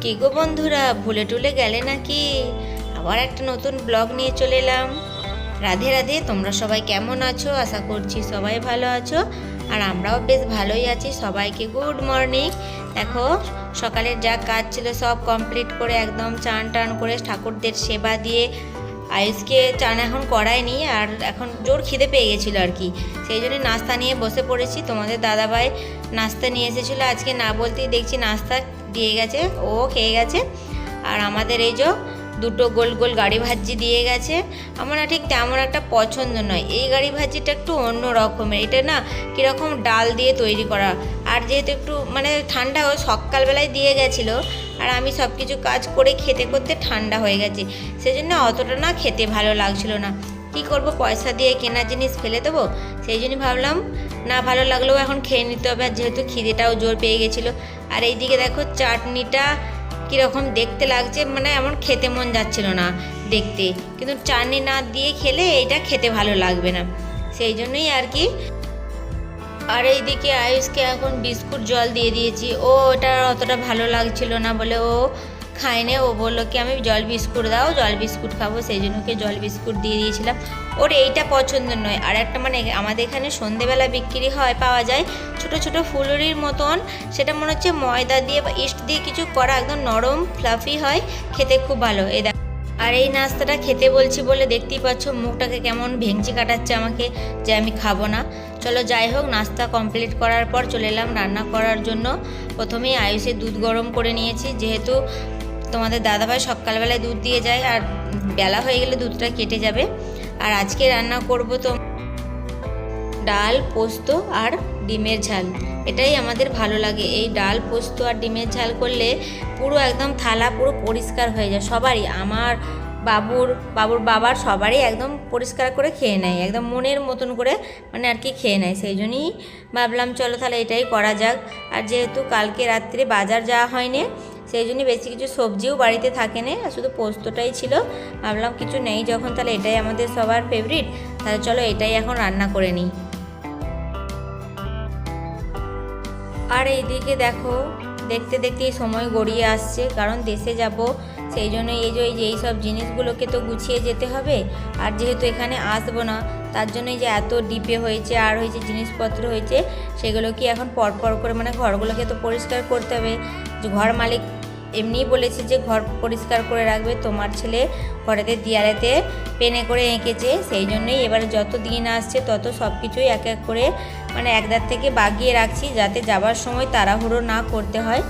কি গো বন্ধুরা, ভুলে টুলে গেলে নাকি? আবার একটা নতুন ব্লগ নিয়ে চলে এলাম। রাধে রাধে। তোমরা সবাই কেমন আছো? আশা করছি সবাই ভালো আছো, আর আমরাও বেশ ভালোই আছি। সবাইকে গুড মর্নিং। দেখো, সকালের যা কাজ ছিল সব কমপ্লিট করে একদম চান টান করে ঠাকুরদের সেবা দিয়ে আয়ুষকে চান এখন করায়নি, আর এখন জোর খিদে পেয়ে গেছিলো আর কি, সেই জন্য নাস্তা নিয়ে বসে পড়েছি। তোমাদের দাদাভাই নাস্তা নিয়ে এসেছিলো, আজকে না বলতেই দেখছি নাস্তা দিয়ে গেছে, ও খেয়ে গেছে। আর আমাদের এই যে দুটো গোল গোল গাড়ি ভাজি দিয়ে গেছে। আমার না ঠিক তেমন একটা পছন্দ নয় এই গাড়ি ভাজিটা, একটু অন্য রকমের। এটা না কীরকম ডাল দিয়ে তৈরি করা, আর যেহেতু একটু মানে ঠান্ডা হয়ে সকালবেলায় দিয়ে গেছিলো, আর আমি সব কিছু কাজ করে খেতে করতে ঠান্ডা হয়ে গেছে, সেজন্য অতটা না খেতে ভালো লাগছিল না। কি করব, পয়সা দিয়ে কেনা জিনিস ফেলে দেবো, সেই জন্য ভাবলাম না ভালো লাগলেও এখন খেয়ে নিতে হবে, আর যেহেতু খিদেটাও জোর পেয়ে গেছিলো। আর এইদিকে দেখো চাটনিটা কীরকম দেখতে লাগছে, মানে এমন খেতে মন যাচ্ছিল না দেখতে, কিন্তু চাটনি না দিয়ে খেলে এইটা খেতে ভালো লাগবে না, সেই জন্যই আর কি। আর এইদিকে আয়ুষকে এখন বিস্কুট জল দিয়ে দিয়েছি, ও ওটা অতটা ভালো লাগছিল না বলে ও খায়নি। ও বললো কি আমি জল বিস্কুট দাও, জল বিস্কুট খাবো, সেই জন্য ওকে জল বিস্কুট দিয়ে দিয়েছিলাম। ওর এইটা পছন্দ নয়। আর একটা মানে আমাদের এখানে সন্ধেবেলা বিক্রি হয়, পাওয়া যায় ছোট ছোট ফুলুরির মতন, সেটা মনে হচ্ছে ময়দা দিয়ে বা ইস্ট দিয়ে কিছু করা, একদম নরম ফ্লাফি হয়, খেতে খুব ভালো। আর এই নাস্তাটা খেতে বলছি বলে দেখতেই পাচ্ছ মুখটাকে কেমন ভেঙচি কাটাচ্ছে আমাকে, যে আমি খাবো না। চলো যাই হোক, নাস্তা কমপ্লিট করার পর চলে এলাম রান্না করার জন্য। প্রথমেই আয়ুষের দুধ গরম করে নিয়েছি, যেহেতু তোমাদের দাদাভাই সকালবেলায় দুধ দিয়ে যায়, আর বেলা হয়ে গেলে দুধটা কেটে যাবে। আর আজকে রান্না করব তো ডাল, পোস্ত আর ডিমের ঝাল। এটাই আমাদের ভালো লাগে, এই ডাল, পোস্ত আর ডিমের ঝাল করলে পুরো একদম থালা পুরো পরিষ্কার হয়ে যায় সবারই, আমার বাবুর বাবার সবারই একদম পরিষ্কার করে খেয়ে নেয়, একদম মনের মতন করে মানে আর কি খেয়ে নেয়। সেই জন্যই ভাবলাম চলো তাহলে এটাই করা যাক। আর যেহেতু কালকে রাত্রে বাজার যাওয়া হয়নি, সেই জন্য বেশি কিছু সবজিও বাড়িতে থাকে না, শুধু পোস্তটাই ছিল। ভাবলাম কিছু নেই যখন, তাহলে এটাই আমাদের সবার ফেভারিট, তাহলে চলো এটাই এখন রান্না করে নিই। আর এইদিকে দেখো, দেখতে দেখতেই সময় গড়িয়ে আসছে, কারণ দেশে যাব, সেই জন্য এই সব জিনিসগুলোকে তো গুছিয়ে যেতে হবে। আর যেহেতু এখানে আসবো না, তার জন্যই যে এত ডিপে হয়েছে আর হয়েছে জিনিসপত্র হয়েছে, সেগুলোকে এখন পরপর করে মানে ঘরগুলোকে তো পরিষ্কার করতে হবে। যে ঘর মালিক এমনিই বলেছে যে ঘর পরিষ্কার করে রাখবে, তোমার ছেলে ঘরেতে দেয়ালেতে পেনে করে এঁকেছে, সেই জন্যই এবারে যত দিন আসছে তত সব কিছুই এক এক করে মানে একদার থেকে বাগিয়ে রাখছি, যাতে যাবার সময় তাড়াহুড়ো না করতে হয়।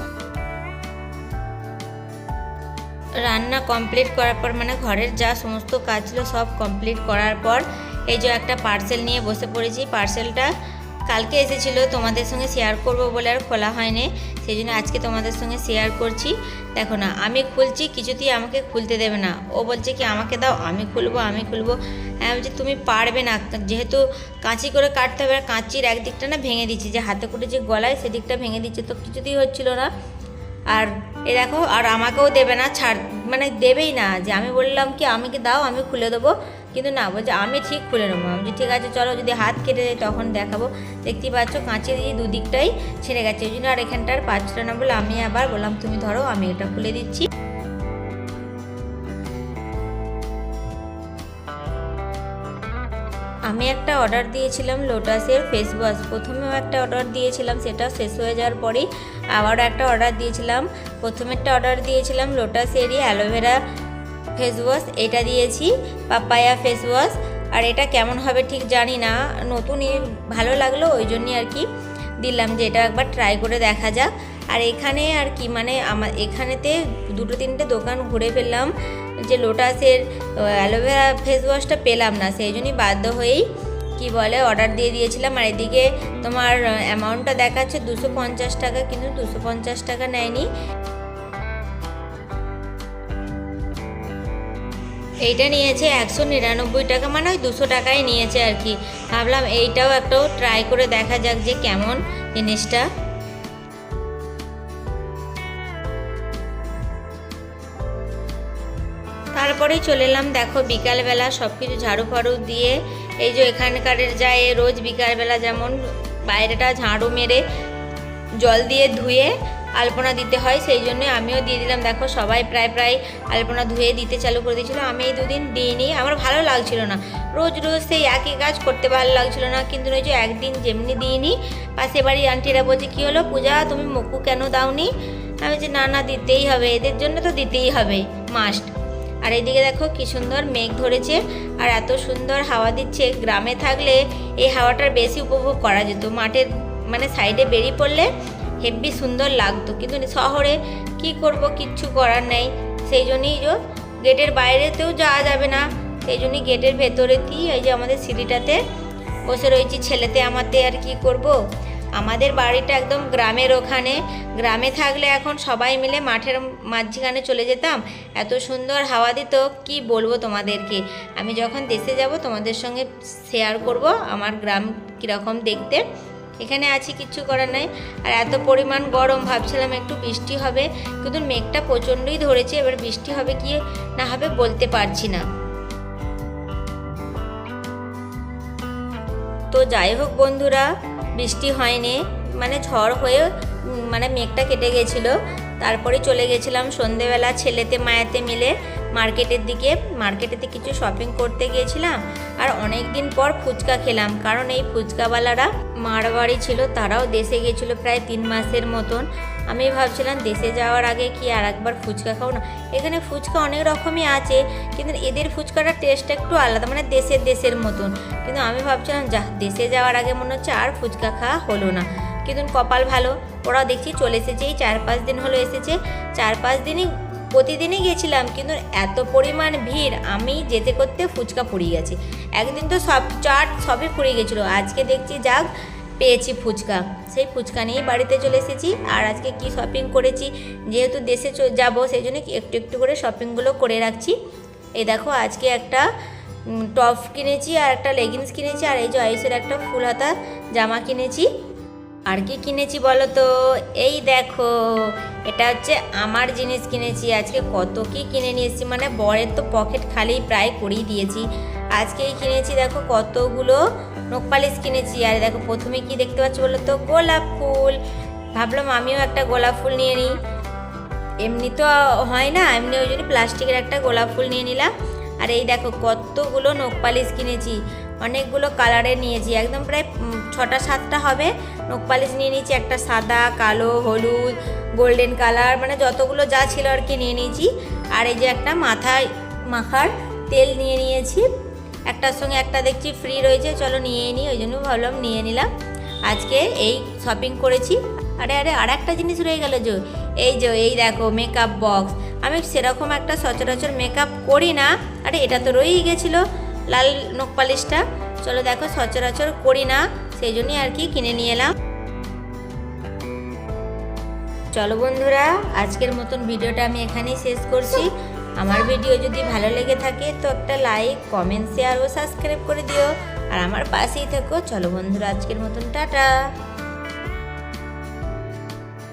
রান্না কমপ্লিট করার পর মানে ঘরের যা সমস্ত কাজ ছিল সব কমপ্লিট করার পর এই যে একটা পার্সেল নিয়ে বসে পড়েছি। পার্সেলটা কালকে এসেছিলো, তোমাদের সঙ্গে শেয়ার করব বলে আর খোলা হয়নি, সেই জন্য আজকে তোমাদের সঙ্গে শেয়ার করছি। দেখো না, আমি খুলছি, কিছুতেই আমাকে খুলতে দেবে না, ও বলছে কি আমাকে দাও, আমি খুলবো। হ্যাঁ বলছি তুমি পারবে না, যেহেতু কাঁচি করে কাটতে হবে, আর কাঁচির একদিকটা না ভেঙে দিচ্ছি, যে হাতে করে যে গলায় সেদিকটা ভেঙে দিচ্ছে, তো কিছুতেই হচ্ছিল না। আর এ দেখো, আর আমাকেও দেবে না, ছাড় মানে দেবেই না, যে আমি বললাম কি আমাকে দাও আমি খুলে দেবো, কিন্তু না, বলছে আমি ঠিক খুলে নেবো। আমি ঠিক আছে চলো, যদি হাত কেটে যায় তখন দেখাবো। দেখতেই পাচ্ছ কাঁচি দিয়ে দুদিকটাই ছেড়ে গেছে, ওই জন্য আর এখানটার পাচ্ছিল না বলে আমি আবার বললাম তুমি ধরো, আমি এটা খুলে দিচ্ছি। আমি একটা অর্ডার দিয়েছিলাম লোটাসের ফেস ওয়াশ, প্রথমেও একটা অর্ডার দিয়েছিলাম, সেটা শেষ হয়ে যাওয়ার পরেই আবারও একটা অর্ডার দিয়েছিলাম। প্রথমেরটা অর্ডার দিয়েছিলাম লোটাসেরই অ্যালোভেরা ফেস ওয়াশ, এটা দিয়েছি পাপায়া ফেস ওয়াশ। আর এটা কেমন হবে ঠিক জানি না, নতুনই ভালো লাগলো ওই জন্যই আর কি দিলাম, যে এটা একবার ট্রাই করে দেখা যাক। আর এখানে আর কি মানে আমার এখানেতে দুটো তিনটে দোকান ঘুরে ফেললাম, যে লোটাসের অ্যালোভেরা ফেস ওয়াশটা পেলাম না, সেই জন্যই বাধ্য হয়েই কি বলে অর্ডার দিয়ে দিয়েছিলাম। আর এদিকে তোমার অ্যামাউন্টটা দেখাচ্ছে 250 টাকা, কিন্তু 250 টাকা নেয়নি, এইটা নিয়েছে 199 টাকা, মানে ওই 200 টাকাই নিয়েছে আর কি। ভাবলাম এইটাও একটাও ট্রাই করে দেখা যাক যে কেমন জিনিসটা। তারপরেই চলে এলাম দেখো বিকালবেলা সব কিছু ঝাড়ু ফাড়ু দিয়ে, এই যে এখানকার যায় রোজ বিকালবেলা যেমন বাইরেটা ঝাড়ু মেরে জল দিয়ে ধুয়ে আলপনা দিতে হয়, সেই জন্য আমিও দিয়ে দিলাম। দেখো সবাই প্রায় আলপনা ধুয়ে দিতে চালু করে দিয়েছিলো, আমি এই দুদিন দিইনি, আমার ভালো লাগছিল না, রোজ সেই একই কাজ করতে ভালো লাগছিল না। কিন্তু ওই যে একদিন যেমনি দিইনি, পাশে বাড়ির আন্টিরা বলছে কী হলো পূজা তুমি মুখু কেন দাওনি? আমি বলছি না দিতেই হবে, এদের জন্য তো দিতেই হবে মাস্ট। আর এইদিকে দেখো কি সুন্দর মেঘ ধরেছে আর এত সুন্দর হাওয়া দিচ্ছে। গ্রামে থাকলে এই হাওয়াটার বেশি উপভোগ করা যেত, মাঠের মানে সাইডে বেরিয়ে পড়লে হেব্বি সুন্দর লাগতো। কিন্তু শহরে কি করব, কিচ্ছু করার নেই, সেই জন্যই গেটের বাইরেতেও যাওয়া যাবে না, সেই জন্যই গেটের ভেতরেতেই এই যে আমাদের সিঁড়িটাতে বসে রয়েছি ছেলেতে আমাতে। আর কি করব, আমাদের বাড়িটা একদম গ্রামের ওখানে, গ্রামে থাকলে এখন সবাই মিলে মাঠের মাঝখানে চলে যেতাম, এত সুন্দর হাওয়া দিত কি বলবো তোমাদেরকে। আমি যখন দেশে যাব তোমাদের সঙ্গে শেয়ার করব আমার গ্রাম কীরকম দেখতে। এখানে আছি, কিচ্ছু করার নাই। আর এত পরিমাণ গরম, ভাবছিলাম একটু বৃষ্টি হবে, কিন্তু মেঘটা প্রচণ্ডই ধরেছে, এবার বৃষ্টি হবে কি না হবে বলতে পারছি না। তো যাই হোক বন্ধুরা, বৃষ্টি হয়নি, মানে ঝড় হয়ে মানে মেঘটা কেটে গেছিলো। তারপরে চলে গেছিলাম সন্ধেবেলা ছেলেতে মায়াতে মিলে মার্কেটের দিকে, মার্কেটেতে কিছু শপিং করতে গিয়েছিলাম। আর অনেক দিন পর ফুচকা খেলাম, কারণ এই ফুচকাওয়ালারা মারবাড়ি ছিল, তারাও দেশে গেছিলো প্রায় 3 মাসের মতন। আমি ভাবছিলাম দেশে যাওয়ার আগে কি আর একবার ফুচকা খাও না। এখানে ফুচকা অনেক রকমই আছে, কিন্তু এদের ফুচকাটার টেস্ট একটু আলাদা, মানে দেশের মতন। কিন্তু আমি ভাবছিলাম দেশে যাওয়ার আগে মনে হচ্ছে আর ফুচকা খাওয়া হলো না। কিন্তু কপাল ভালো, ওরাও দেখছি চলে এসেছে, এই 4-5 দিন হলো এসেছে। 4-5 দিনই প্রতিদিনই গেছিলাম, কিন্তু এত পরিমাণ ভিড়, আমি যেতে করতে ফুচকা পুড়িয়ে গেছে। একদিন তো সব চাট সবই পুড়িয়ে গেছিলো, আজকে দেখছি যাক পেয়েছি ফুচকা, সেই ফুচকা নিয়েই বাড়িতে চলে এসেছি। আর আজকে কি শপিং করেছি, যেহেতু দেশে যাব সেই জন্য একটু একটু করে শপিংগুলো করে রাখছি। এই দেখো আজকে একটা টপ কিনেছি আর একটা লেগিংস কিনেছি, আর এই যে আয়ুষের একটা ফুল হাতা জামা কিনেছি। আর কি কিনেছি বলো তো, এই দেখো এটা হচ্ছে আমার জিনিস কিনেছি। আজকে কত কি কিনে নিয়ে এসেছি, মানে বরের তো পকেট খালি প্রায় করেই দিয়েছি। আজকেই কিনেছি দেখো কতগুলো নখপালিশ কিনেছি। আর দেখো প্রথমে কি দেখতে পাচ্ছি বলো তো, গোলাপ ফুল। ভাবলাম আমিও একটা গোলাপ ফুল নিয়ে নিই, এমনি তো হয় না, এমনি ওই জন্য প্লাস্টিকের একটা গোলাপ ফুল নিয়ে নিলাম। আর এই দেখো কতগুলো নখপালিশ কিনেছি, অনেকগুলো কালারের নিয়েছি, একদম প্রায় 6টা-7টা হবে নখপালিশ নিয়ে নিয়েছি। একটা সাদা, কালো, হলুদ, গোল্ডেন কালার, মানে যতগুলো যা ছিল আর কি নিয়ে নিয়েছি। আর এই যে একটা মাথায় মাখার তেল নিয়ে নিয়েছি, একটার সঙ্গে একটা দেখছি ফ্রি রয়েছে, চলো নিয়ে নিই, ওই জন্য ভাবলাম নিয়ে নিলাম। আজকে এই শপিং করেছি। আরে আর একটা জিনিস রয়ে গেল, এই দেখো মেকআপ বক্স। আমি সেরকম একটা সচরাচর মেকআপ করি না, আরে এটা তো রয়েই গেছিলো লাল নখপালিশটা। চলো দেখো সচরাচর করি না, সেই জন্যই আর কি কিনে নিয়ে এলাম। চলো বন্ধুরা, আজকের মতন ভিডিওটা আমি এখানেই শেষ করছি। আমার ভিডিও যদি ভালো লেগে থাকে তো একটা লাইক, কমেন্ট, শেয়ার ও সাবস্ক্রাইব করে দিও, আর আমার পাশেই থেকো। চলো বন্ধুরা, আজকের মতন টাটা।